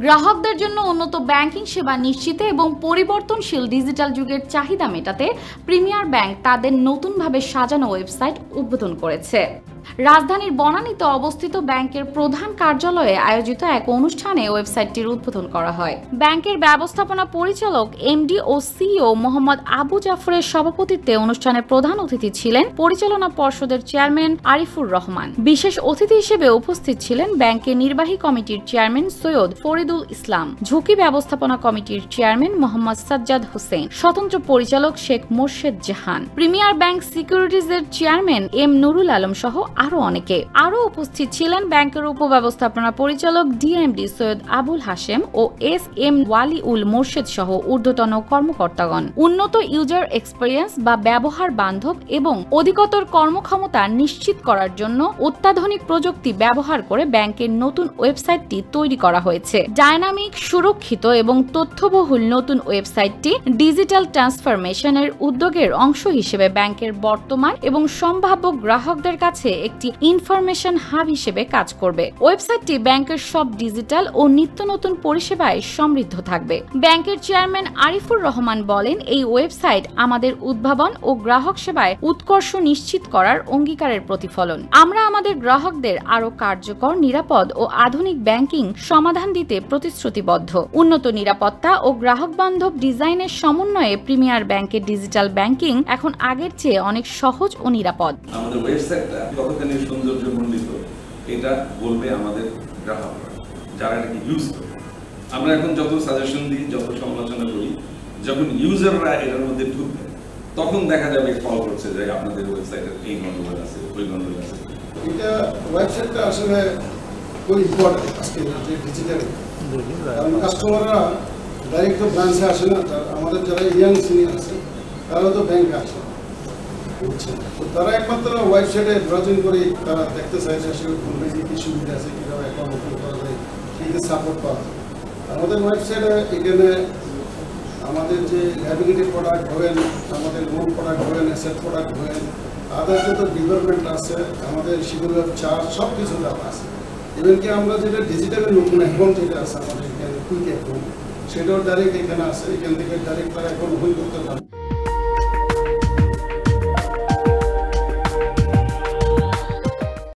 গ্রাহকদের জন্য উন্নত ব্যাংকিং সেবা নিশ্চিতে এবং পরিবর্তনশীল ডিজিটাল যুগের চাহিদা মেটাতে প্রিমিয়ার ব্যাংক তাদের নতুনভাবে সাজানো ওয়েবসাইট উদ্বোধন করেছে। রাজধানীর বনানীতে অবস্থিত ব্যাংকের প্রধান কার্যালয়ে আয়োজিত এক অনুষ্ঠানে ওয়েবসাইটটির উদ্বোধন করা হয়। ব্যাংকের ব্যবস্থাপনা পরিচালক এমডি ও সিইও মোহাম্মদ আবু জাফরের সভাপতিত্বে অনুষ্ঠানে প্রধান অতিথি ছিলেন পরিচালনা পর্ষদের চেয়ারম্যান আরিফুর রহমান। বিশেষ অতিথি হিসেবে উপস্থিত ছিলেন ব্যাংকের নির্বাহী কমিটির চেয়ারম্যান সৈয়দ ফরিদুল ইসলাম, ঝুঁকি ব্যবস্থাপনা কমিটির চেয়ারম্যান মোহাম্মদ সাজ্জাদ হোসেন, স্বতন্ত্র পরিচালক শেখ মোর্শেদ জাহান, প্রিমিয়ার ব্যাংক সিকিউরিটিজের চেয়ারম্যান এম নুরুল আলম সহ আরো অনেকে। আরো উপস্থিত ছিলেন ব্যাংকের উপব্যবস্থাপনা পরিচালক ডিএমডি সৈয়দ আবুল হাশেম ও এস এম ওয়ালিউল মোর্শেদ সহ ঊর্ধ্বতন কর্মকর্তাগণ। উন্নত ইউজার এক্সপেরিয়েন্স বা ব্যবহার বান্ধব এবং অধিকতর কর্মক্ষমতা নিশ্চিত করার জন্য অত্যাধুনিক প্রযুক্তি ব্যবহার করে ব্যাংকের নতুন ওয়েবসাইটটি তৈরি করা হয়েছে। ডায়নামিক, সুরক্ষিত এবং তথ্যবহুল নতুন ওয়েবসাইটটি ডিজিটাল ট্রান্সফরমেশনের উদ্যোগের অংশ হিসেবে ব্যাংকের বর্তমান এবং সম্ভাব্য গ্রাহকদের কাছে একটি ইনফরমেশন হাব হিসেবে কাজ করবে। ওয়েবসাইটটি ব্যাংকের সব ডিজিটাল ও নিত্য নতুন পরিষেবায় সমৃদ্ধ থাকবে। ব্যাংকের চেয়ারম্যান আরিফুর রহমান বলেন, এই ওয়েবসাইট আমাদের উদ্ভাবন ও গ্রাহক সেবায় উৎকর্ষ নিশ্চিত করার অঙ্গীকারের প্রতিফলন। আমরা আমাদের গ্রাহকদের আরো কার্যকর, নিরাপদ ও আধুনিক ব্যাংকিং সমাধান দিতে প্রতিশ্রুতিবদ্ধ। উন্নত নিরাপত্তা ও গ্রাহক বান্ধব ডিজাইনের সমন্বয়ে প্রিমিয়ার ব্যাংকের ডিজিটাল ব্যাংকিং এখন আগের চেয়ে অনেক সহজ ও নিরাপদ। আমাদের ওয়েবসাইটটা কতখানি সৌন্দর্যমণ্ডিত এটা বলবে আমাদের গ্রাহকরা, যারা এটাকে ইউজ করে। আমরা এখন যত সাজেশন দিই, যত সমালোচনা করি, যখন ইউজাররা এটার মধ্যে ঢুকবে তখন দেখা যাবে ফল করছে যে আপনাদের ওয়েবসাইটের এই গন্ডগোল আছে, ওই গন্ডগোল আছে। এটা ওয়েবসাইটটা আসলে খুব ইম্পর্টেন্ট আজকে যে ডিজিটাল, কারণ কাস্টমাররা ডাইরেক্ট তো ব্রাঞ্চে আসে না। আমাদের যারা ইয়াং সিনিয়র আছে তারা তো ব্যাংকে আসে, বুঝছেন? তো তারা একমাত্র ওয়েবসাইটে ব্রাউজিং করে তারা দেখতে চাইছে আসলে কোন ব্যাংকে কী সুবিধা আছে, কীভাবে অ্যাকাউন্ট ওপেন করা যায়, কী সাপোর্ট পাওয়া যায়। আমাদের ওয়েবসাইটে এখানে আমাদের যে ল্যাবিলিটি প্রোডাক্ট হবেন, আমাদের লোন প্রোডাক্ট হবেন, অ্যাসেট প্রোডাক্ট হবেন, আদার যত ডেভেলপমেন্ট আছে, আমাদের শিডিউলার চার্জ সব কিছু দেওয়া আছে। ইভেনকি আমরা যেটা ডিজিটালের নতুন অ্যাকাউন্ট যেটা আছে আমাদের এখানে কুইক অ্যাকাউন্ট, সেটাও ডাইরেক্ট এখানে আছে। এখান থেকে ডাইরেক্ট তারা অ্যাকাউন্ট ওপেন করতে পারে।